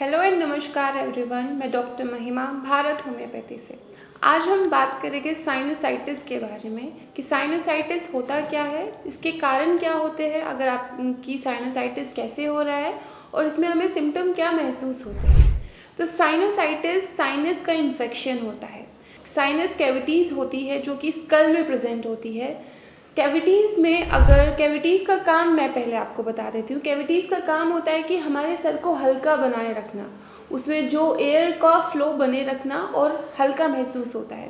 Hello and नमस्कार everyone. मैं doctor महिमा भारत होम्योपैथी से। आज हम बात करेंगे साइनसाइटिस के बारे में कि साइनसाइटिस होता क्या है, इसके कारण क्या होते हैं, अगर आपकी साइनसाइटिस कैसे हो रहा है और इसमें हमें सिम्टम क्या महसूस होते हैं। तो साइनसाइटिस साइनस का इन्फेक्शन होता है। साइनस कैविटीज़ होती है जो कि स्कल में प्रेजेंट होती है। कैविटीज़ का काम मैं पहले आपको बता देती हूँ। कैविटीज़ का काम होता है कि हमारे सर को हल्का बनाए रखना, उसमें जो एयर का फ्लो बने रखना और हल्का महसूस होता है।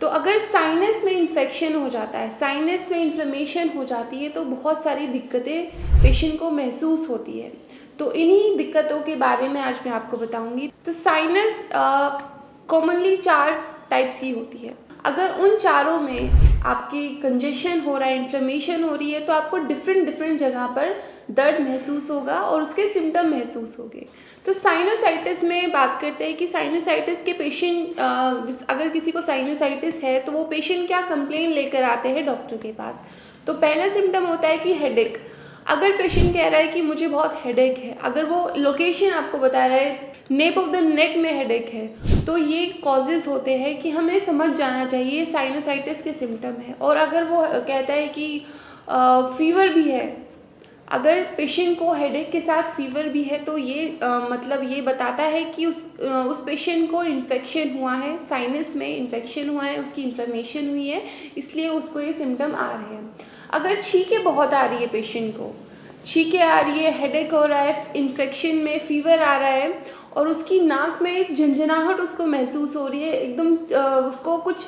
तो अगर साइनस में इन्फेक्शन हो जाता है, साइनस में इन्फ्लेमेशन हो जाती है तो बहुत सारी दिक्कतें पेशेंट को महसूस होती है। तो इन्हीं दिक्कतों के बारे में आज मैं आपको बताऊंगी। तो साइनस कॉमनली 4 टाइप्स की होती है। अगर उन चारों में आपकी कंजेशन हो रहा है, इन्फ्लेमेशन हो रही है, तो आपको डिफरेंट जगह पर दर्द महसूस होगा और उसके सिम्टम महसूस होंगे। तो साइनसाइटिस में बात करते हैं कि साइनसाइटिस के पेशेंट, अगर किसी को साइनसाइटिस है तो वो पेशेंट क्या कंप्लेन लेकर आते हैं डॉक्टर के पास। तो पहला सिम्टम होता है कि हेडेक। अगर पेशेंट कह रहा है कि मुझे बहुत हेडेक है, अगर वो लोकेशन आपको बता रहा है नेप ऑफ द नेक में हेडेक है, तो ये कॉजेज़ होते हैं कि हमें समझ जाना चाहिए साइनसाइटिस के सिम्टम है। और अगर वो कहता है कि फीवर भी है, अगर पेशेंट को हेडेक के साथ फीवर भी है, तो ये मतलब ये बताता है कि उस पेशेंट को इन्फेक्शन हुआ है, साइनस में इन्फेक्शन हुआ है, उसकी इन्फ्लेमेशन हुई है, इसलिए उसको ये सिम्टम आ रहे हैं। अगर छींकें बहुत आ रही है, पेशेंट को छींकें आ रही है, हेडेक हो रहा है, इन्फेक्शन में फीवर आ रहा है और उसकी नाक में एक झंझनाहट उसको महसूस हो रही है, एकदम उसको कुछ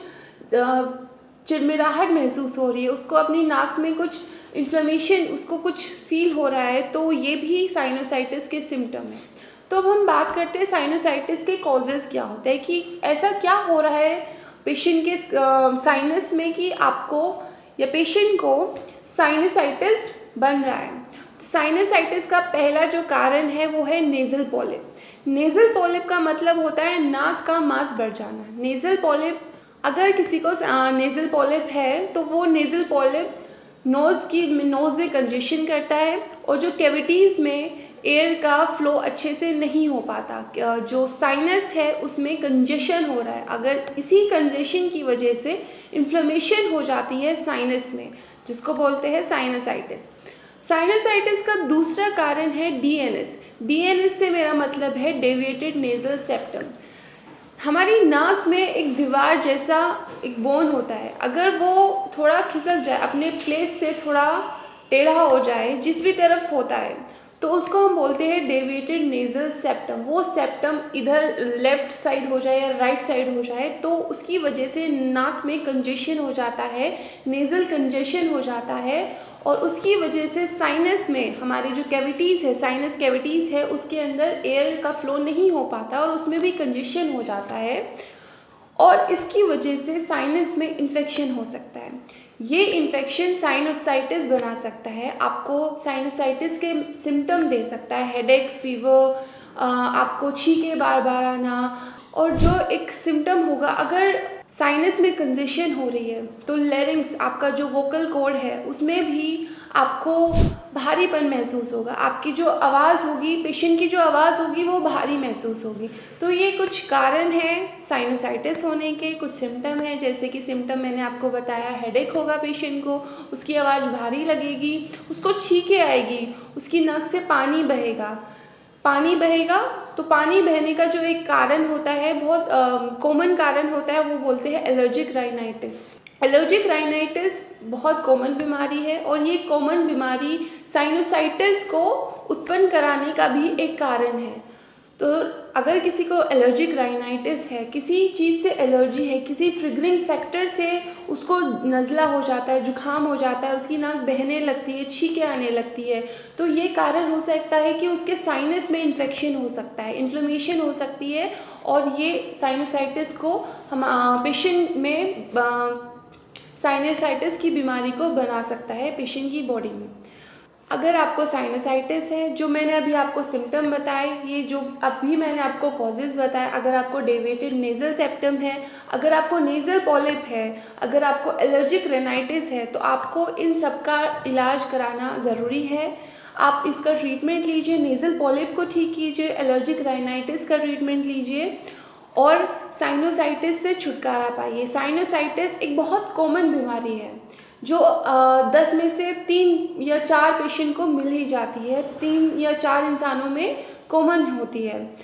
चिड़मिड़ाहट महसूस हो रही है, उसको अपनी नाक में कुछ इन्फ्लेमेशन, उसको कुछ फील हो रहा है, तो ये भी साइनसाइटिस के सिम्टम है। तो अब हम बात करते हैं साइनसाइटिस के कॉजेज़ क्या होते हैं, कि ऐसा क्या हो रहा है पेशेंट के साइनस में कि आपको या पेशेंट को साइनसाइटिस बन रहा है। तो साइनसाइटिस का पहला जो कारण है वो है नेज़ल पॉलिप। नेज़ल पॉलिप का मतलब होता है नाक का मांस बढ़ जाना। नेज़ल पॉलिप, अगर किसी को नेज़ल पॉलिप है तो वो नेज़ल पॉलिप नोज़ में कंजेशन करता है और जो कैविटीज़ में एयर का फ्लो अच्छे से नहीं हो पाता, जो साइनस है उसमें कंजेशन हो रहा है। अगर इसी कंजेशन की वजह से इन्फ्लेमेशन हो जाती है साइनस में, जिसको बोलते हैं साइनसाइटिस। साइनसाइटिस का दूसरा कारण है डीएनएस। डीएनएस से मेरा मतलब है डेविएटेड नेज़ल सेप्टम। हमारी नाक में एक दीवार जैसा एक बोन होता है, अगर वो थोड़ा खिसक जाए, अपने प्लेस से थोड़ा टेढ़ा हो जाए जिस भी तरफ होता है, तो उसको हम बोलते हैं डेविएटेड नेज़ल सेप्टम। वो सेप्टम इधर लेफ्ट साइड हो जाए या राइट साइड हो जाए तो उसकी वजह से नाक में कंजेशन हो जाता है, नेज़ल कंजेशन हो जाता है और उसकी वजह से साइनस में हमारी जो कैविटीज़ है, साइनस कैविटीज़ है, उसके अंदर एयर का फ्लो नहीं हो पाता और उसमें भी कंजेशन हो जाता है और इसकी वजह से साइनस में इन्फेक्शन हो सकता है। ये इन्फेक्शन साइनसाइटिस बना सकता है, आपको साइनसाइटिस के सिम्टम दे सकता है, हेडेक, फीवर, आपको छींके बार बार आना। और जो एक सिम्टम होगा, अगर साइनस में कंजेशन हो रही है तो लेरिंग्स, आपका जो वोकल कॉर्ड है, उसमें भी आपको भारीपन महसूस होगा। आपकी जो आवाज़ होगी, पेशेंट की जो आवाज़ होगी वो भारी महसूस होगी। तो ये कुछ कारण हैं साइनसाइटिस होने के, कुछ सिम्टम हैं। जैसे कि सिम्टम मैंने आपको बताया, हेडेक होगा पेशेंट को, उसकी आवाज़ भारी लगेगी, उसको छींके आएगी, उसकी नाक से पानी बहेगा। तो पानी बहने का जो एक कारण होता है, बहुत कॉमन कारण होता है, वो बोलते हैं एलर्जिक राइनाइटिस। एलर्जिक राइनाइटिस बहुत कॉमन बीमारी है और ये कॉमन बीमारी साइनोसाइटिस को उत्पन्न कराने का भी एक कारण है। तो अगर किसी को एलर्जिक राइनाइटिस है, किसी चीज़ से एलर्जी है, किसी ट्रिगरिंग फैक्टर से उसको नज़ला हो जाता है, जुकाम हो जाता है, उसकी नाक बहने लगती है, छींकें आने लगती है, तो ये कारण हो सकता है कि उसके साइनस में इन्फेक्शन हो सकता है, इन्फ्लेमेशन हो सकती है और ये साइनसाइटिस को हम पेशेंट में साइनसाइटिस की बीमारी को बना सकता है पेशेंट की बॉडी में। अगर आपको साइनसाइटिस है, जो मैंने अभी आपको सिम्टम बताए, ये जो अभी मैंने आपको कॉजेज़ बताए, अगर आपको डेविएटेड नेज़ल सेप्टम है, अगर आपको नेज़ल पॉलिप है, अगर आपको एलर्जिक राइनाइटिस है, तो आपको इन सब का इलाज कराना ज़रूरी है। आप इसका ट्रीटमेंट लीजिए, नेज़ल पॉलिप को ठीक कीजिए, एलर्जिक राइनाइटिस का ट्रीटमेंट लीजिए और साइनोसाइटिस से छुटकारा पाइए। साइनोसाइटिस एक बहुत कॉमन बीमारी है जो 10 में से 3 या 4 पेशेंट को मिल ही जाती है, 3 या 4 इंसानों में कॉमन होती है।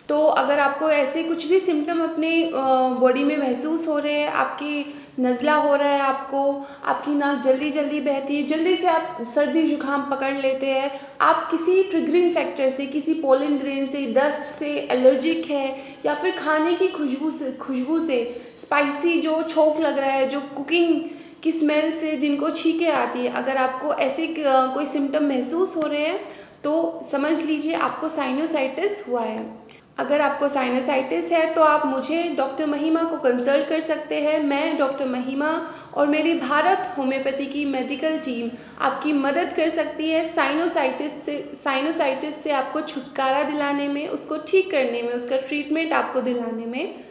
तो अगर आपको ऐसे कुछ भी सिम्पटम अपने बॉडी में महसूस हो रहे हैं, आपकी नज़ला हो रहा है आपको, आपकी नाक जल्दी-जल्दी बहती है, जल्दी से आप सर्दी जुकाम पकड़ लेते हैं, आप किसी ट्रिगरिंग फैक्टर से, किसी पोलन ग्रेन से, डस्ट से एलर्जिक है या फिर खाने की खुशबू से स्पाइसी जो छोक लग रहा है, जो कुकिंग की स्मेल से जिनको छींकें आती है, अगर आपको ऐसे कोई सिम्पटम महसूस हो रहे हैं तो समझ लीजिए आपको साइनोसाइटिस हुआ है। अगर आपको साइनोसाइटिस है तो आप मुझे डॉक्टर महिमा को कंसल्ट कर सकते हैं। मैं डॉक्टर महिमा और मेरी भारत होम्योपैथी की मेडिकल टीम आपकी मदद कर सकती है साइनोसाइटिस से आपको छुटकारा दिलाने में, उसको ठीक करने में, उसका ट्रीटमेंट आपको दिलाने में।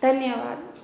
धन्यवाद।